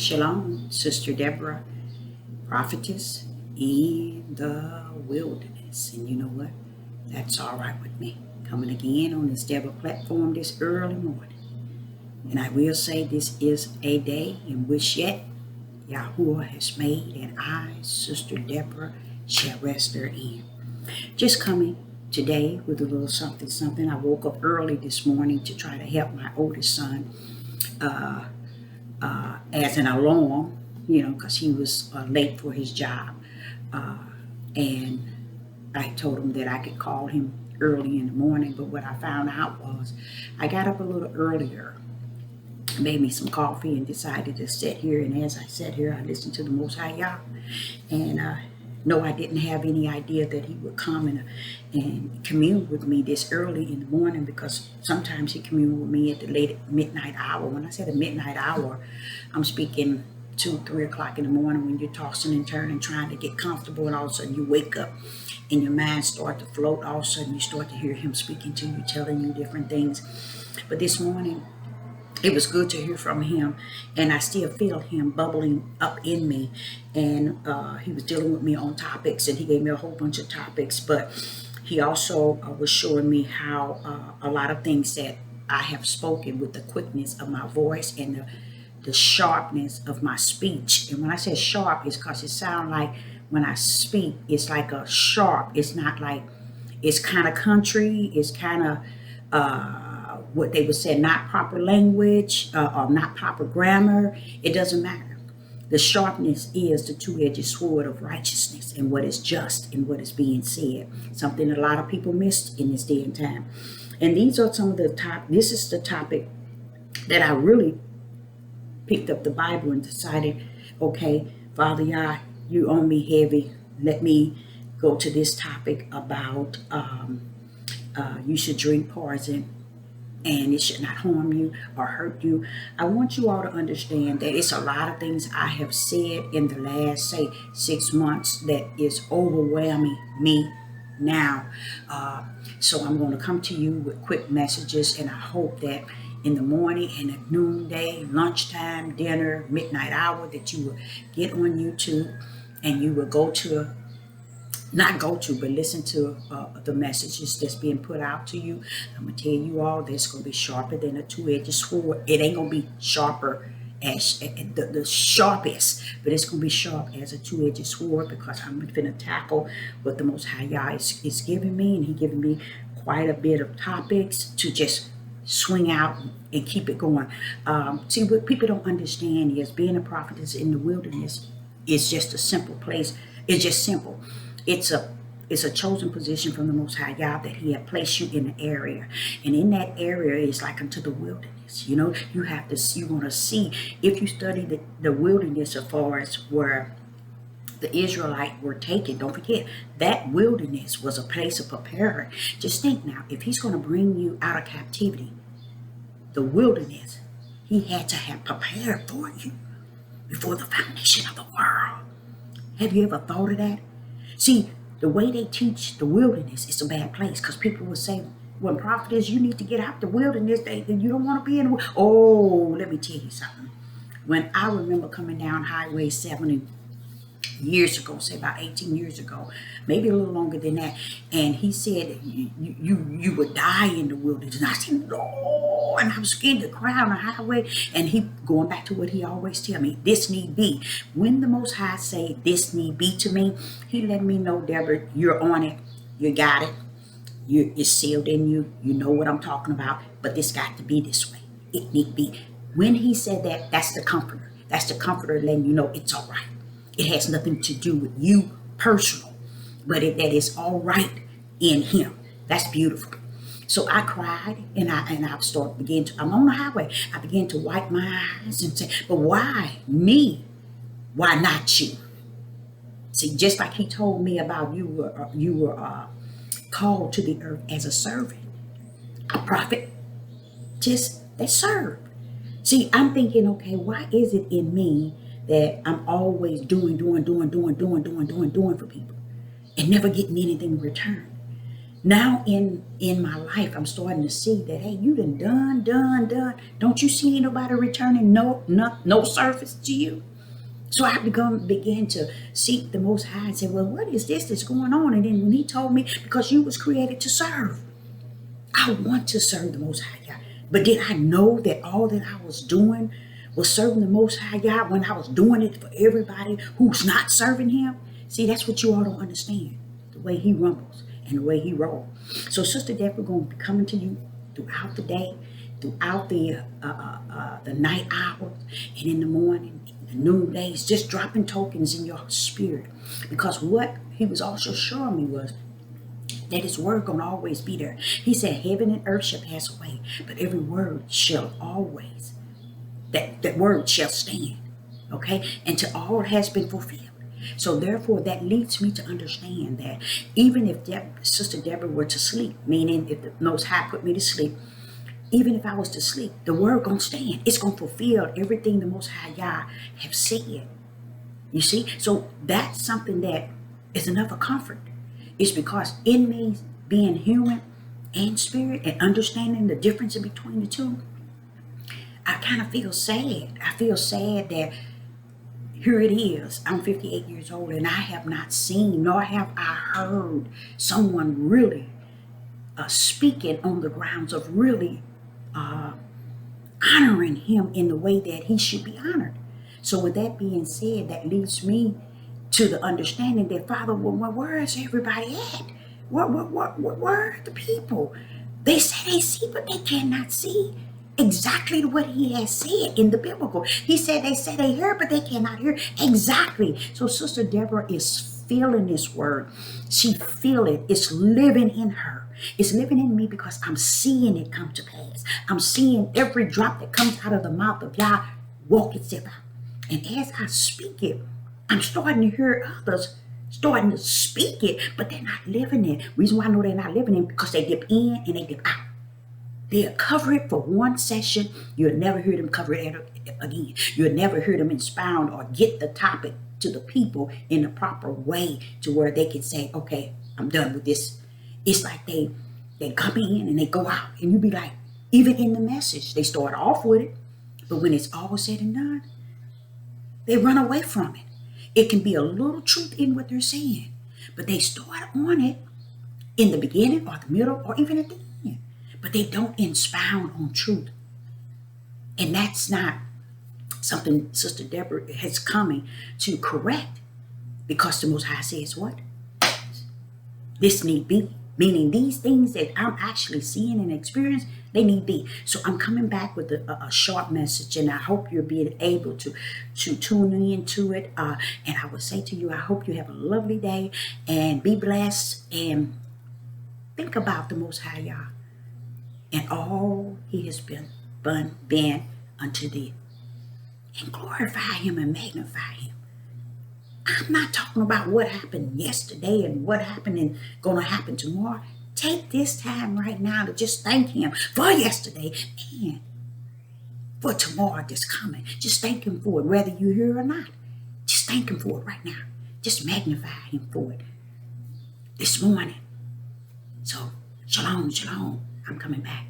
Shalom, Sister Deborah, prophetess in the wilderness. And you know what? That's all right with me. Coming again on this Deborah platform this early morning. And I will say this is a day in which yet Yahweh has made, and I, Sister Deborah, shall rest therein. Just coming today with a little something. I woke up early this morning to try to help my oldest son as an alarm, because he was late for his job. And I told him that I could call him early in the morning, but what I found out was I got up a little earlier, made me some coffee, and decided to sit here. And as I sat here, I listened to the Most High Yah. And no, I didn't have any idea that he would come and commune with me this early in the morning, because sometimes he communed with me at the late midnight hour. When I say the midnight hour, I'm speaking 2, 3 o'clock in the morning, when you're tossing and turning, trying to get comfortable, and all of a sudden you wake up and your mind starts to float. All of a sudden you start to hear him speaking to you, telling you different things. But this morning, it was good to hear from him, and I still feel him bubbling up in me. And he was dealing with me on topics, and he gave me a whole bunch of topics, but he also was showing me how a lot of things that I have spoken with the quickness of my voice and the sharpness of my speech. And when I say sharp, it's because it sounds like when I speak, it's like a sharp. It's not like, it's kind of country. It's kind of what they would say, not proper language or not proper grammar. It doesn't matter. The sharpness is the two-edged sword of righteousness and what is just and what is being said. Something a lot of people missed in this day and time. And these are some of the this is the topic that I really picked up the Bible and decided, okay, Father Yah, you own me heavy. Let me go to this topic about you should drink poison and it should not harm you or hurt you. I want you all to understand that it's a lot of things I have said in the last, say, 6 months that is overwhelming me now. So I'm going to come to you with quick messages, and I hope that in the morning and at noonday, lunchtime, dinner, midnight hour, that you will get on YouTube and you will but listen to the messages that's being put out to you. I'm going to tell you all that's going to be sharper than a two-edged sword. It ain't going to be sharper as the sharpest, but it's going to be sharp as a two-edged sword, because I'm going to tackle what the Most High Yah is giving me, and he giving me quite a bit of topics to just swing out and keep it going. See, what people don't understand is being a prophetess in the wilderness is just a simple place. It's just simple. It's a chosen position from the Most High Yah that he had placed you in an area. And in that area is like unto the wilderness. You want to see, if you study the wilderness as far as where the Israelites were taken, don't forget, that wilderness was a place of preparing. Just think now, if he's going to bring you out of captivity, the wilderness, he had to have prepared for you before the foundation of the world. Have you ever thought of that? See, the way they teach the wilderness is a bad place, because people will say, when prophet is, you need to get out the wilderness, then you don't want to be in the Oh, let me tell you something. When I remember coming down Highway 70 years ago, say about 18 years ago, maybe a little longer than that, and he said you would die in the wilderness. And I said, no, and I was scared to cry on the highway. And he, going back to what he always tell me, this need be. When the Most High say this need be to me, he let me know, Deborah, you're on it, you got it, it's sealed in you, you know what I'm talking about, but this got to be this way. It need be. When he said that, that's the comforter. That's the comforter letting you know it's all right. It has nothing to do with you personal, but that is all right in him. That's beautiful. So I cried, and I I'm on the highway. I began to wipe my eyes and say, but why me? Why not you? See, just like he told me about you were called to the earth as a servant, a prophet, just they serve. See, I'm thinking, okay, why is it in me that I'm always doing for people and never getting anything in return? Now in my life, I'm starting to see that, hey, you done. Don't you see nobody returning no service to you? So I began to seek the Most High and say, well, what is this that's going on? And then when he told me, because you was created to serve, I want to serve the Most High God. But did I know that all that I was doing was serving the Most High God when I was doing it for everybody who's not serving him? See, that's what you all don't understand, the way he rumbles and the way he rolls. So Sister Deborah, we're going to be coming to you throughout the day, throughout the night hours, and in the morning, the noondays, just dropping tokens in your spirit. Because what he was also showing me was that his word gonna always be there. He said, heaven and earth shall pass away, but every word shall always, that word shall stand. Okay? Until all has been fulfilled. So therefore, that leads me to understand that even if Sister Deborah were to sleep, meaning if the Most High put me to sleep, even if I was to sleep, the word gonna stand. It's gonna fulfill everything the Most High Yah have said. You see? So that's something that is enough of comfort. It's because in me being human and spirit and understanding the difference between the two, I kind of feel sad. I feel sad that here it is. I'm 58 years old and I have not seen nor have I heard someone really speaking on the grounds of really honoring him in the way that he should be honored. So with that being said, that leads me to the understanding that, Father, well, where is everybody at? Where are the people? They say they see, but they cannot see exactly what he has said in the biblical. He said they say they hear, but they cannot hear exactly. So Sister Deborah is feeling this word. She feel it. It's living in her. It's living in me because I'm seeing it come to pass. I'm seeing every drop that comes out of the mouth of Yah walk itself out. And as I speak it, I'm starting to hear others starting to speak it, but they're not living it. Reason why I know they're not living it because they dip in and they dip out. They'll cover it for one session. You'll never hear them cover it again. You'll never hear them expound or get the topic to the people in the proper way to where they can say, okay, I'm done with this. It's like they come in and they go out. And you be like, even in the message, they start off with it. But when it's all said and done, they run away from it. It can be a little truth in what they're saying, but they start on it in the beginning or the middle or even at the end, but they don't expound on truth. And that's not something Sister Deborah has coming to correct, because the Most High says what? This need be. Meaning these things that I'm actually seeing and experiencing, they need be. So I'm coming back with a short message, and I hope you're being able to tune into it. And I will say to you, I hope you have a lovely day and be blessed, and think about the Most High Yah and all he has been unto thee, and glorify him and magnify him. I'm not talking about what happened yesterday and what happened and going to happen tomorrow. Take this time right now to just thank him for yesterday and for tomorrow that's coming. Just thank him for it, whether you're here or not. Just thank him for it right now. Just magnify him for it this morning. So, shalom, shalom. I'm coming back.